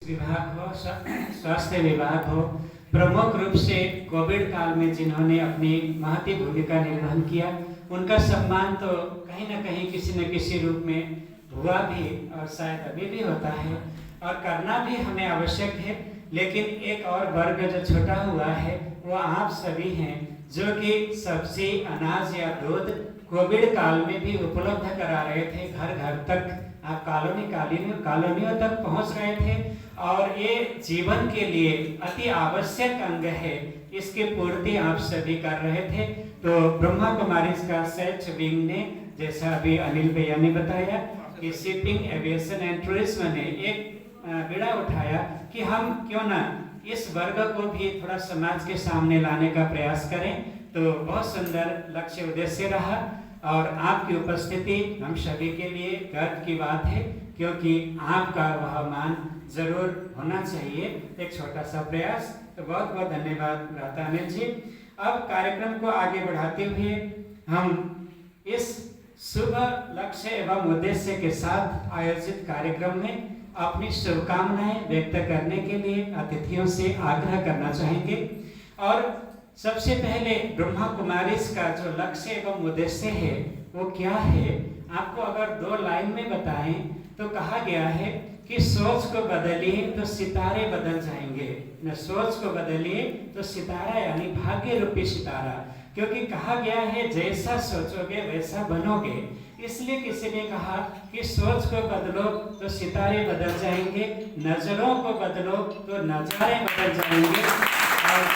विभाग हो, स्वास्थ्य विभाग हो, प्रमुख रूप से कोविड काल में जिन्होंने अपनी महती भूमिका निर्वहन किया, उनका सम्मान तो कहीं ना कहीं किसी न किसी रूप में हुआ भी और शायद अभी भी होता है और करना भी हमें आवश्यक है। लेकिन एक और वर्ग जो छूटा हुआ है वो आप सभी हैं, जो कि सब्जी, अनाज या दूध कोविड काल में भी उपलब्ध करा रहे थे। घर घर तक आप कॉलोनियों तक पहुंच रहे थे और ये जीवन के लिए अति आवश्यक अंग है, इसकी पूर्ति आप सभी कर रहे थे। तो ब्रह्मा कुमारीज का सेच विंग ने, जैसा अभी अनिल भैया ने बताया, कि शिपिंग, एविएशन एंड टूरिज्म ने एक बीड़ा उठाया कि हम क्यों ना इस वर्ग को भी थोड़ा समाज के सामने लाने का प्रयास करें। तो बहुत सुंदर लक्ष्य उद्देश्य रहा और आपकी उपस्थिति हम सभी के लिए गर्व की बात है, क्योंकि आपका वह मान जरूर होना चाहिए। एक छोटा सा प्रयास। तो बहुत बहुत धन्यवाद भ्राता अनिल जी। अब कार्यक्रम को आगे बढ़ाते हुए हम इस शुभ लक्ष्य एवं उद्देश्य के साथ आयोजित कार्यक्रम में अपनी शुभकामनाएं व्यक्त करने के लिए अतिथियों से आग्रह करना चाहेंगे। और सबसे पहले ब्रह्मा कुमारीज का जो लक्ष्य एवं उद्देश्य है वो क्या है, आपको अगर 2 लाइन में बताएं तो कहा गया है कि सोच को बदलिए तो सितारे बदल जाएंगे। न सोच को बदलिए तो सितारा यानी भाग्य रूपी सितारा, क्योंकि कहा गया है जैसा सोचोगे वैसा बनोगे। इसलिए किसी ने कहा कि सोच को बदलो तो सितारे बदल जाएंगे, नजरों को बदलो तो नजारे बदल जाएंगे। और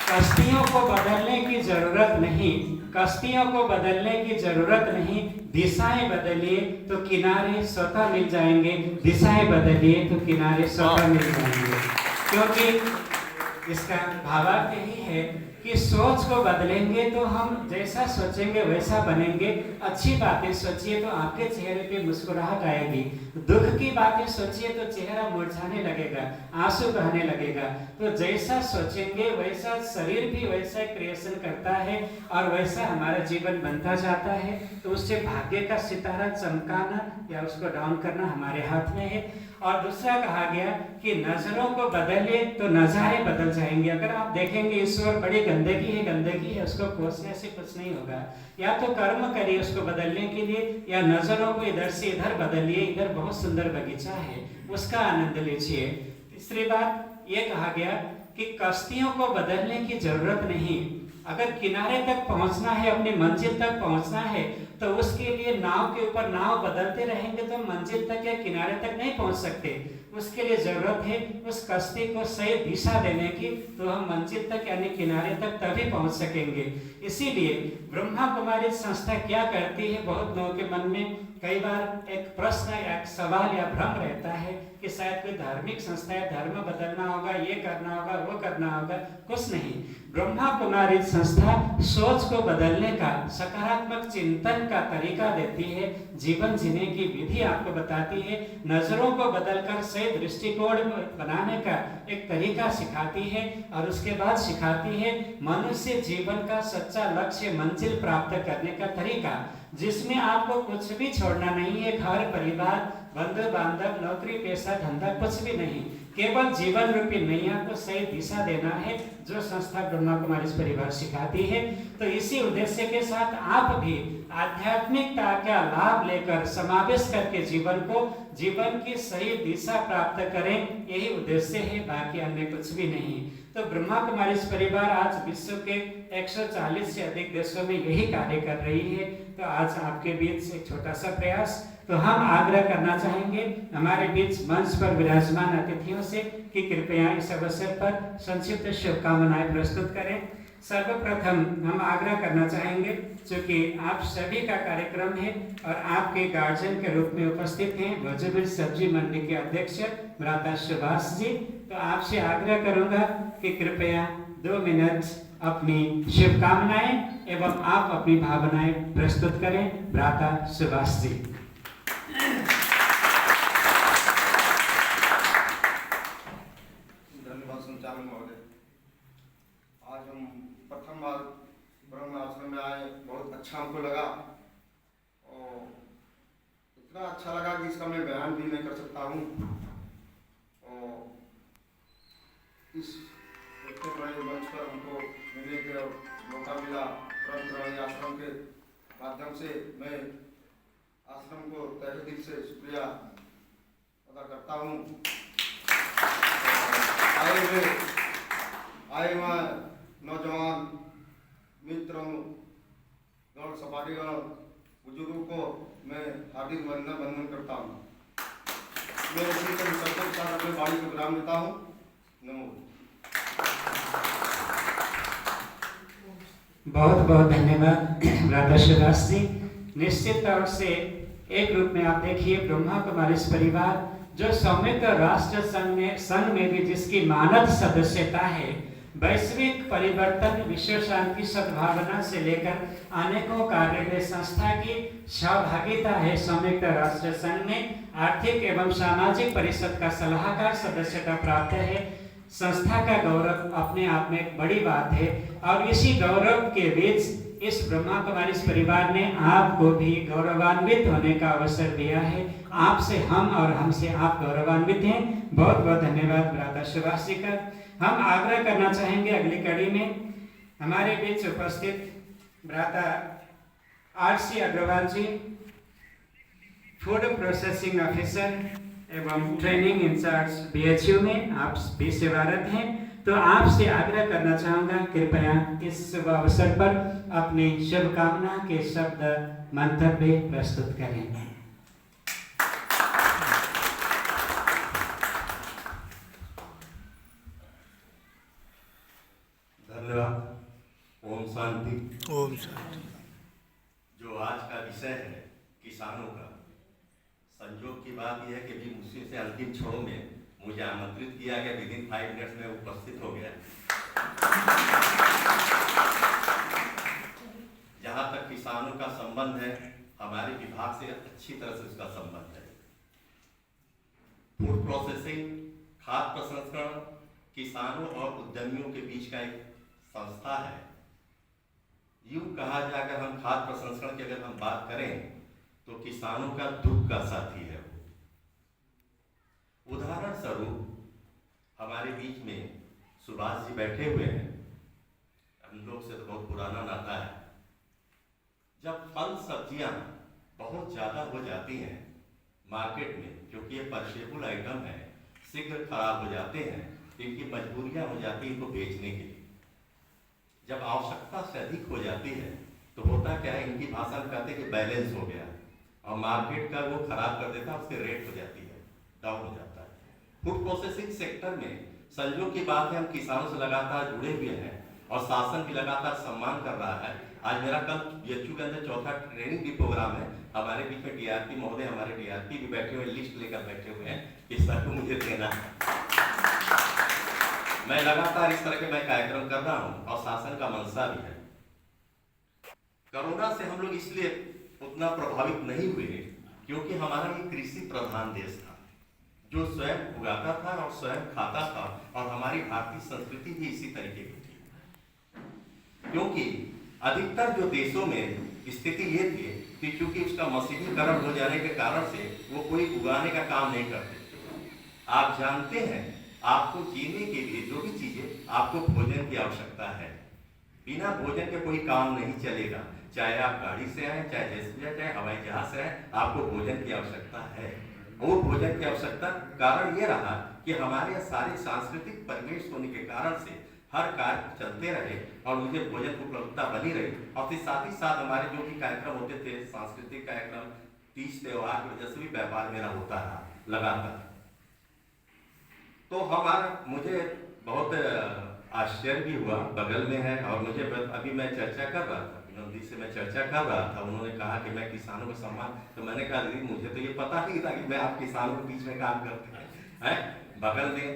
कश्तियों को बदलने की जरूरत नहीं, कश्तियों को बदलने की जरूरत नहीं, दिशाएं बदलिए तो किनारे स्वतः मिल जाएंगे, दिशाएं बदलिए तो किनारे स्वतः मिल जाएंगे। क्योंकि इसका भावार्थ यही है कि सोच को बदलेंगे तो हम जैसा सोचेंगे वैसा बनेंगे। अच्छी बातें सोचिए तो आपके चेहरे पे मुस्कुराहट आएगी, दुख की बातें सोचिए तो चेहरा मुरझाने लगेगा, आंसू बहने लगेगा। तो जैसा सोचेंगे वैसा शरीर भी वैसा क्रिएशन करता है और वैसा हमारा जीवन बनता जाता है। तो उससे भाग्य का सितारा चमकाना या उसको डाउन करना हमारे हाथ में है। और दूसरा कहा गया कि नजरों को बदलिए तो नजारे बदल जाएंगे। अगर आप देखेंगे इस ओर बड़ी गंदगी है, उसको कोसने से कुछ नहीं होगा। या तो कर्म करिए उसको बदलने के लिए, या नजरों को इधर से इधर बदलिए, इधर बहुत सुंदर बगीचा है उसका आनंद लीजिए। तीसरी बात ये कहा गया कि कश्तियों को बदलने की जरूरत नहीं। अगर किनारे तक पहुंचना है, अपनी मंजिल तक पहुंचना है, तो उसके लिए नाव के ऊपर नाव बदलते रहेंगे तो मंजिल तक या किनारे तक नहीं पहुंच सकते। उसके लिए जरूरत है उस कश्ती को सही दिशा देने की, तो हम मंजिल तक यानी किनारे तक तभी पहुंच सकेंगे। इसीलिए ब्रह्मा कुमारी संस्था क्या करती है, बहुत लोगों के मन में कई बार एक प्रश्न या एक सवाल या भ्रम रहता है कि शायद कोई धार्मिक संस्था है, धर्म बदलना होगा, ये करना होगा, वो करना होगा। कुछ नहीं, ब्रह्मा कुमारी संस्था सोच को बदलने का, सकारात्मक चिंतन का तरीका देती है, जीवन जीने की विधि आपको बताती है, नजरों को बदलकर सही दृष्टिकोण बनाने का एक तरीका सिखाती है और उसके बाद सिखाती है मनुष्य जीवन का सच्चा लक्ष्य, मंजिल प्राप्त करने का तरीका, जिसमें आपको कुछ भी छोड़ना नहीं है। घर परिवार, बंधु बांधव, नौकरी पेशा धंधा कुछ भी नहीं, केवल जीवन रूपी नैया को सही दिशा देना है, जो संस्था ब्रह्मा कुमारी परिवार सिखाती है। तो इसी उद्देश्य के साथ आप भी आध्यात्मिकता का लाभ लेकर समावेश करके जीवन की सही दिशा प्राप्त करें, यही उद्देश्य है, बाकी अन्य कुछ भी नहीं। तो ब्रह्मा कुमारी परिवार आज विश्व के 140 से अधिक देशों में यही कार्य कर रही है। तो आज आपके बीच एक छोटा सा प्रयास। तो हम आग्रह करना चाहेंगे हमारे बीच मंच पर विराजमान अतिथियों से कि कृपया इस अवसर पर संक्षिप्त शुभकामनाएं प्रस्तुत करें। सर्वप्रथम हम आग्रह करना चाहेंगे, चूंकि आप सभी का कार्यक्रम है और आपके गार्जियन के रूप में उपस्थित हैं भोजपुर सब्जी मंडी के अध्यक्ष भ्राता सुभाष जी, तो आपसे आग्रह करूंगा कि कृपया 2 मिनट अपनी शुभकामनाएं एवं आप अपनी भावनाएं प्रस्तुत करें। भ्राता सुभाष जी। धन्यवाद संचालक महोदय। आज हम प्रथम बार ब्रह्म आश्रम में आए, बहुत अच्छा हमको लगा और इतना अच्छा लगा कि इसका मैं बयान भी नहीं कर सकता हूँ। माध्यम से मैं आश्रम को तहे दिल से शुक्रिया अदा करता हूँ। आए हुए नौजवान मित्रों, गण सपाटीगण, बुजुर्गों को मैं हार्दिक वंदन करता हूँ। मैं इसी के साथ अपने वाणी को विराम देता हूँ। नमो। बहुत बहुत धन्यवाद राधा शिवदास जी। निश्चित तौर से एक रूप में आप देखिए ब्रह्मा कुमारी परिवार जो संयुक्त राष्ट्र संघ में भी जिसकी मानद सदस्यता है, वैश्विक परिवर्तन, विश्व शांति, सद्भावना से लेकर अनेकों कार्य में संस्था की सहभागिता है। संयुक्त राष्ट्र संघ में आर्थिक एवं सामाजिक परिषद का सलाहकार सदस्यता प्राप्त है। संस्था का गौरव अपने आप में एक बड़ी बात है और इसी गौरव के बीच इस ब्रह्मा कुमारी परिवार ने आपको भी गौरवान्वित होने का अवसर दिया है। आपसे हम और हमसे आप गौरवान्वित हैं। बहुत बहुत धन्यवाद भ्राता सुभाष जी का। हम आग्रह करना चाहेंगे अगली कड़ी में हमारे बीच उपस्थित भ्राता आर.सी. अग्रवाल जी, फूड प्रोसेसिंग ऑफिसर एवं ट्रेनिंग इंचार्ज BHU में आप भी सेवारत हैं, तो आपसे आग्रह करना चाहूँगा कृपया इस शुभ अवसर पर अपनी शुभकामना के शब्द मंतव्य प्रस्तुत करें। धन्यवाद। ओम शांति। ओम शांति। जो आज का विषय है किसानों का, संजोग की बात यह है कि भी मुझसे से अंतिम क्षणों में मुझे आमंत्रित किया गया, विदिन 5 मिनट्स में उपस्थित हो गया। जहाँ तक किसानों का संबंध है, हमारे विभाग से अच्छी तरह से उसका संबंध है। फूड प्रोसेसिंग, खाद्य प्रसंस्करण किसानों और उद्यमियों के बीच का एक संस्था है। यूं कहा जाए अगर हम खाद्य प्रसंस्करण की अगर हम बात करें तो किसानों का दुख का साथी है वो। उदाहरण स्वरूप हमारे बीच में सुभाष जी बैठे हुए हैं, हम लोग से तो बहुत पुराना नाता है। जब फल सब्जियां बहुत ज्यादा हो जाती हैं मार्केट में, क्योंकि ये परशेबल आइटम है, शीघ्र खराब हो जाते हैं, इनकी मजबूरियां हो जाती हैं इनको बेचने के लिए। जब आवश्यकता से अधिक हो जाती है तो होता क्या है, इनकी भाषा में कहते हैं कि बैलेंस हो गया और मार्केट का वो खराब कर देता है, उसकी रेट हो जाती है, डाउन हो जाता है। फूड प्रोसेसिंग सेक्टर में संजोग की बात है, हम किसानों से लगातार जुड़े हुए हैं और शासन भी लगातार सम्मान कर रहा है। आज मेरा कल BHU के अंदर चौथा ट्रेनिंग भी प्रोग्राम है। हमारे बीच में DRP महोदय, हमारे DRP भी बैठे हुए, लिस्ट लेकर बैठे हुए हैं कि सर को मुझे देना है। मैं लगातार इस तरह के मैं कार्यक्रम कर रहा हूँ और शासन का मंशा भी है। कोरोना से हम लोग इसलिए उतना प्रभावित नहीं हुए क्योंकि हमारा ये कृषि प्रधान देश था, जो स्वयं उगाता था और स्वयं खाता था, और हमारी भारतीय संस्कृति भी इसी तरीके की थी। क्योंकि अधिकतर जो देशों में स्थिति ये थी कि क्योंकि उसका मशीनीकरण हो जाने के कारण से वो कोई उगाने का काम नहीं करते। आप जानते हैं, आपको जीने के लिए जो भी चीजें, आपको भोजन की आवश्यकता है। बिना भोजन के कोई काम नहीं चलेगा। चाहे आप गाड़ी से आए, चाहे जैसे चाहे हवाई जहाज से आए, आपको भोजन की आवश्यकता है। और भोजन की आवश्यकता कारण ये रहा कि हमारे सारे सांस्कृतिक परिवेश होने के कारण से हर कार्य चलते रहे और मुझे भोजन की उपलब्धता बनी रही। और फिर साथ ही साथ हमारे जो भी कार्यक्रम होते थे, सांस्कृतिक कार्यक्रम, तीज त्योहार की वजह से भी व्यापार मेरा होता रहा लगातार। तो मुझे बहुत आश्चर्य भी हुआ, बगल में है, और मुझे अभी मैं चर्चा कर रहा था, विनोद जी से मैं चर्चा कर रहा था, उन्होंने कहा कि मैं किसानों का सम्मान, तो मैंने कहा दीदी मुझे तो ये पता नहीं था कि मैं आप किसानों के बीच में काम करते हैं। बगल में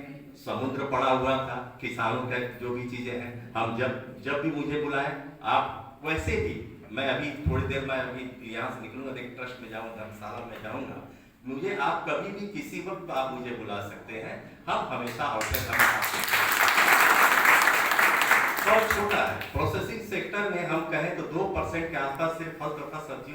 समुद्र पड़ा हुआ था, किसानों के जो भी चीजें हैं, हम जब भी मुझे बुलाए, आप वैसे भी, मैं अभी थोड़ी देर में अभी यहाँ से निकलूंगा, एक ट्रस्ट में जाऊँगा, धर्मशाला में जाऊँगा, मुझे आप कभी भी किसी वक्त आप मुझे बुला सकते हैं। हम हमेशा अवसर बहुत छोटा है। प्रोसेसिंग सेक्टर में हम कहें तो 2% के आसपास सिर्फ फल तथा सब्जियों